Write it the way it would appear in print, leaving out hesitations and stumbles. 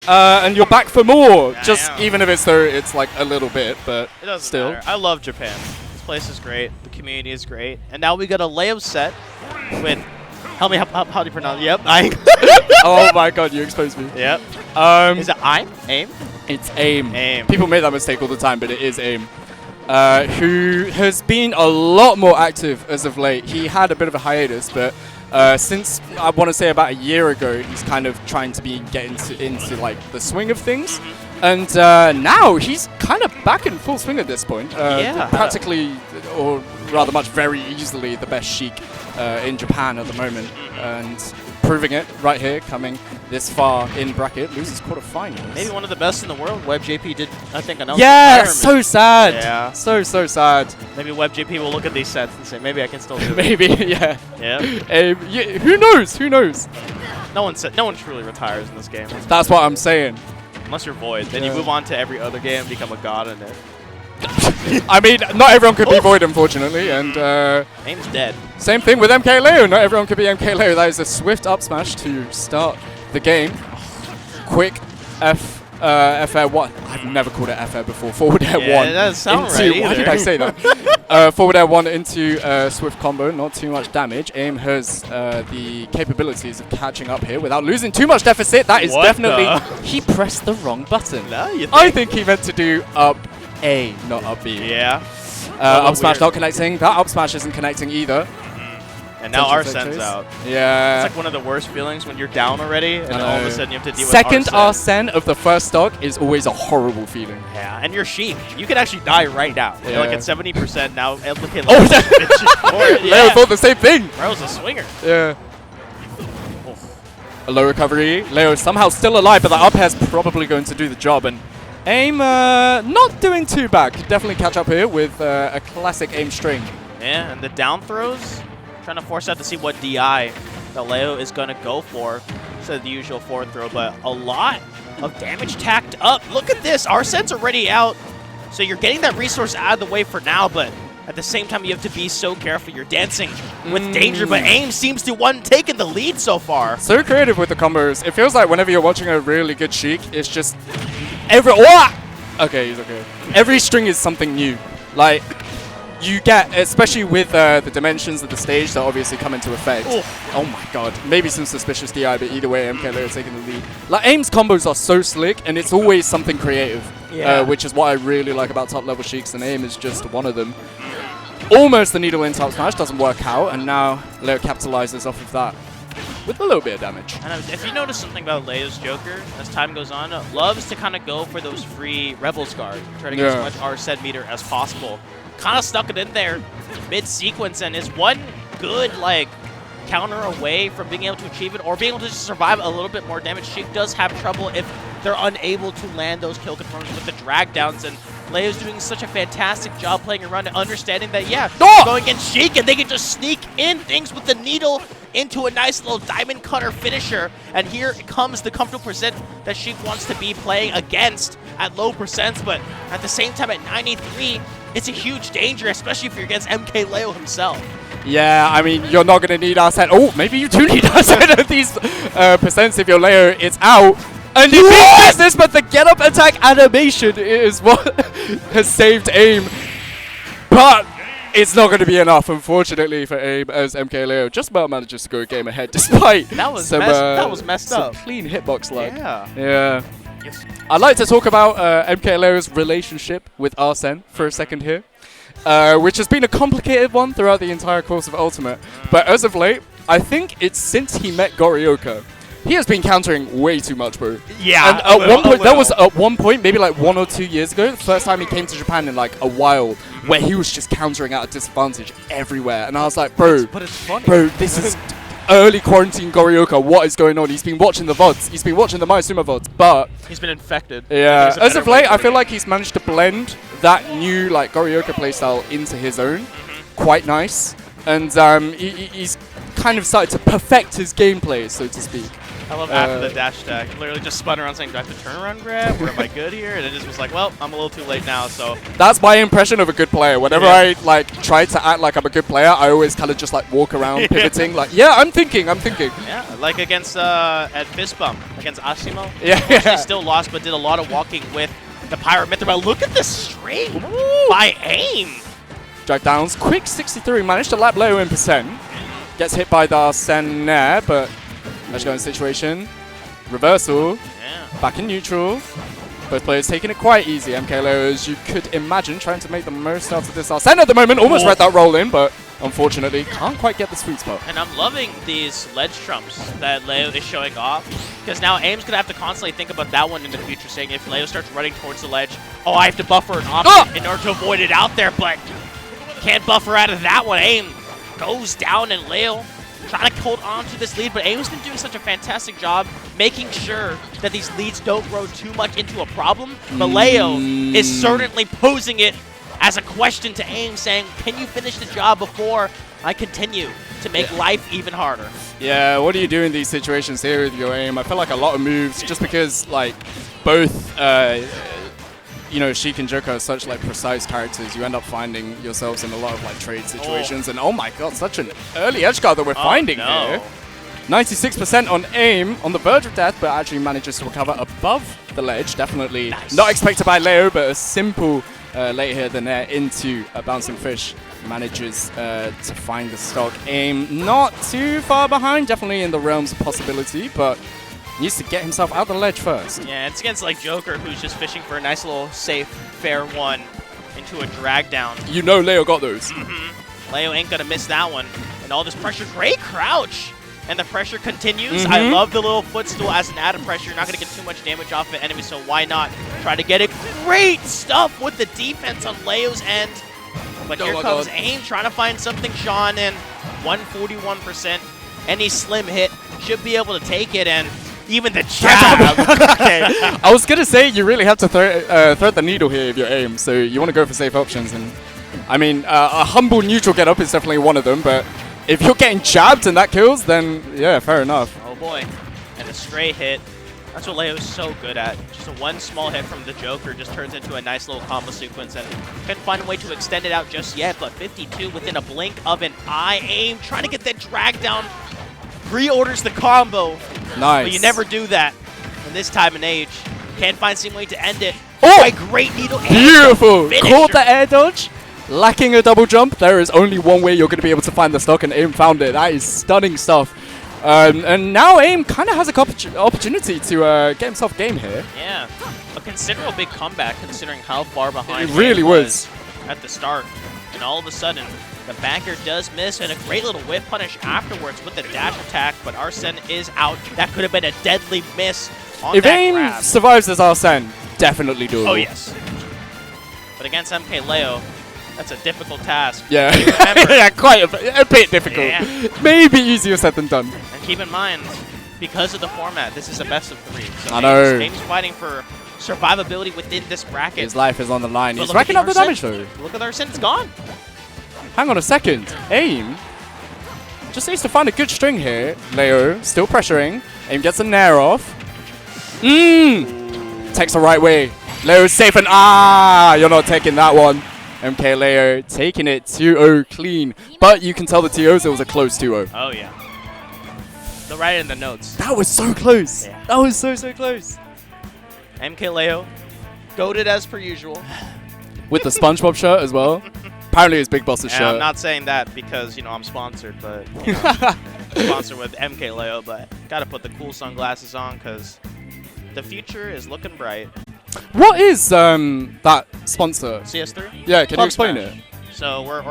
and you're back for more. Even if it's like a little bit, but it doesn't still. matter. I love Japan. This place is great. The community is great. And now we got a Leo set with. Help me, how do you pronounce it? Yep. Oh my god, you exposed me. Yep. Is it AIM? AIM? It's AIM. AIM. People make that mistake all the time, but it is AIM. Who has been a lot more active as of late. He had a bit of a hiatus, but since I want to say about a year ago, he's kind of trying to get into like the swing of things. And now he's kind of back in full swing at this point. Practically, or rather much very easily, the best Sheik in Japan at the moment. And proving it right here, coming this far in bracket, loses quarterfinals. Maybe one of the best in the world. WebJP did, I think, announce retirement. retirement. So sad. Yeah. So sad. Maybe WebJP will look at these sets and say, maybe I can still do it. Maybe, yeah. Yeah. Who knows? Who knows? No one truly retires in this game. That's what I'm saying. Unless you're Void. Then you move on to every other game and become a god in it. I mean, not everyone could be Void, unfortunately, and AIM's dead. Same thing with MkLeo. Not everyone could be MkLeo. That is a swift up smash to start the game. Quick FR 1. I've never called it FR before. Forward air 1. That doesn't sound right either. Why did I say that? Forward air 1 into swift combo. Not too much damage. AIM has the capabilities of catching up here without losing too much deficit. That is definitely... He pressed the wrong button. No, you think? I think he meant to do up A, not up B. Yeah. Up smash not connecting. That up smash isn't connecting either. And now Arsene's out. Yeah. It's like one of the worst feelings when you're down already, and then all of a sudden you have to deal with Second Arsene of the first stock is always a horrible feeling. Yeah, and you're Sheik. You could actually die right now. Yeah. You're like at 70% now. Look at Leo thought the same thing. Bro's a swinger. Yeah. A low recovery. Leo somehow still alive, but the up air's probably going to do the job. And AIM not doing too bad. Could definitely catch up here with a classic AIM string. Yeah, and the down throws, trying to force out to see what DI that Leo is going to go for instead of the usual forward throw, but a lot of damage tacked up. Look at this. Arsene's already out, so you're getting that resource out of the way for now, but at the same time, you have to be so careful. You're dancing with danger, but AIM seems to taking the lead so far. So creative with the combos. It feels like whenever you're watching a really good Sheik, it's just okay, he's okay. Every string is something new. Like, you get, especially with the dimensions of the stage that obviously come into effect. Oh my god. Maybe some suspicious DI, but either way, MkLeo is taking the lead. Like, AIM's combos are so slick, and it's always something creative, which is what I really like about top-level Sheiks, and AIM is just one of them. Almost the needle in top smash, doesn't work out, and now Leo capitalizes off of that with a little bit of damage. And if you notice something about Leo's Joker, as time goes on, loves to kind of go for those free Rebels guard, try to get as much Arsene meter as possible. Kind of stuck it in there mid-sequence, and is one good, like, counter away from being able to achieve it, or being able to just survive a little bit more damage. Sheik does have trouble if they're unable to land those kill confirms with the drag downs, and Leo's doing such a fantastic job playing around and understanding that, going against Sheik, and they can just sneak in things with the needle into a nice little diamond cutter finisher. And here comes the comfortable percent that Sheik wants to be playing against at low percents, but at the same time at 93, it's a huge danger, especially if you're against MkLeo himself. Yeah, I mean, you're not going to need Arsene. Oh, maybe you do need Arsene at these percents if your Leo is out. And he beats this, but the get-up attack animation is what has saved AIM. But it's not going to be enough, unfortunately, for AIM, as MkLeo just about manages to go a game ahead despite that was messed up. Some clean hitbox luck. Yeah. Yes. I'd like to talk about MkLeo's relationship with Arsene for a second here, which has been a complicated one throughout the entire course of Ultimate. But as of late, I think it's since he met Goryoka. He has been countering way too much, bro. Yeah. And at one point, that was at one point, maybe like 1 or 2 years ago, the first time he came to Japan in like a while, where he was just countering at a disadvantage everywhere. And I was like, bro, but it's funny. Bro, this is early quarantine Goryoka. What is going on? He's been watching the VODs. He's been watching the Maisuma VODs, but he's been infected. Yeah. As of late, I feel like he's managed to blend that new like Goryoka playstyle into his own. Quite nice. And he's kind of started to perfect his gameplay, so to speak. I love after the dash attack. Literally just spun around saying, do I have to turn around grab, or am I good here? And it just was like, well, I'm a little too late now, so. That's my impression of a good player. Whenever I like try to act like I'm a good player, I always kind of just like walk around pivoting like, yeah, I'm thinking. Yeah, like against, at Fist Bump, against Asimo. Yeah. He still lost, but did a lot of walking with the Pirate Myth. But look at the string by AIM. Drag downs, quick 63, managed to lap low in percent. Gets hit by the Arsene there, but let's go in situation. Reversal, back in neutral. Both players taking it quite easy. MkLeo, as you could imagine, trying to make the most out of this Arsene at the moment. Almost read that roll in, but unfortunately can't quite get the sweet spot. And I'm loving these ledge trumps that Leo is showing off, because now AIM's going to have to constantly think about that one in the future, saying if Leo starts running towards the ledge, oh, I have to buffer an option in order to avoid it out there, but can't buffer out of that one. AIM goes down, and Leo trying to hold on to this lead, but AIM's been doing such a fantastic job making sure that these leads don't grow too much into a problem. But Leo is certainly posing it as a question to AIM, saying, can you finish the job before I continue to make life even harder? Yeah, what do you do in these situations here with your AIM? I feel like a lot of moves, just because like both you know, Sheik and Joker are such like precise characters, you end up finding yourselves in a lot of like trade situations. And oh my god, such an early edge guard that we're finding here. 96% on AIM, on the verge of death, but actually manages to recover above the ledge. Definitely not expected by Leo, but a simple late here than there into a bouncing fish. Manages to find the stock. AIM not too far behind, definitely in the realms of possibility, but needs to get himself out the ledge first. Yeah, it's against like Joker, who's just fishing for a nice little safe, fair one into a drag down. You know Leo got those. Leo ain't gonna miss that one. And all this pressure, great crouch. And the pressure continues. I love the little footstool as an added pressure. You're not gonna get too much damage off the enemy, so why not try to get it? Great stuff with the defense on Leo's end. But here comes AIM trying to find something, Sean, and 141%. Any slim hit should be able to take it, and even the jab. Okay. I was going to say you really have to thread the needle here with your AIM, so you want to go for safe options. And I mean, a humble neutral get up is definitely one of them, but if you're getting jabbed and that kills, then yeah, fair enough. Oh boy. And a stray hit. That's what Leo is so good at. Just a one small hit from the Joker just turns into a nice little combo sequence, and couldn't find a way to extend it out just yet, but 52 within a blink of an eye. AIM trying to get that drag down. Pre-orders the combo. Nice. But you never do that in this time and age. Can't find some way to end it. Oh! Great needle. Beautiful. Caught the air dodge. Lacking a double jump. There is only one way you're going to be able to find the stock, and AIM found it. That is stunning stuff. And now AIM kind of has an opportunity to get himself game here. Yeah. A considerable big comeback considering how far behind it really was at the start. And all of a sudden, the backer does miss, and a great little whiff punish afterwards with the dash attack, but Arsene is out. That could have been a deadly miss on if that AIM grab. survives as Arsene, definitely doable. Oh, yes. But against MkLeo, that's a difficult task. Yeah, yeah, quite a bit difficult. Yeah. Maybe easier said than done. And keep in mind, because of the format, this is a best of 3. So I know. AIM's fighting for survivability within this bracket. His life is on the line. But he's racking up the damage though. Look at Arsene, it's gone. Hang on a second. AIM just needs to find a good string here. Leo still pressuring. AIM gets a nair off. Takes the right way. Leo's safe, and you're not taking that one. MkLeo taking it 2-0 clean. But you can tell the TOs it was a close 2-0. Oh yeah. They'll write it in the notes. That was so close. Yeah. That was so close. MkLeo, goated as per usual. With the SpongeBob shirt as well. Apparently it's Big Boss's shirt. I'm not saying that because, you know, I'm sponsored, but, you know, sponsored with MkLeo, but gotta put the cool sunglasses on because the future is looking bright. What is that sponsor? CS3? Yeah, can you explain Smash. it? So we're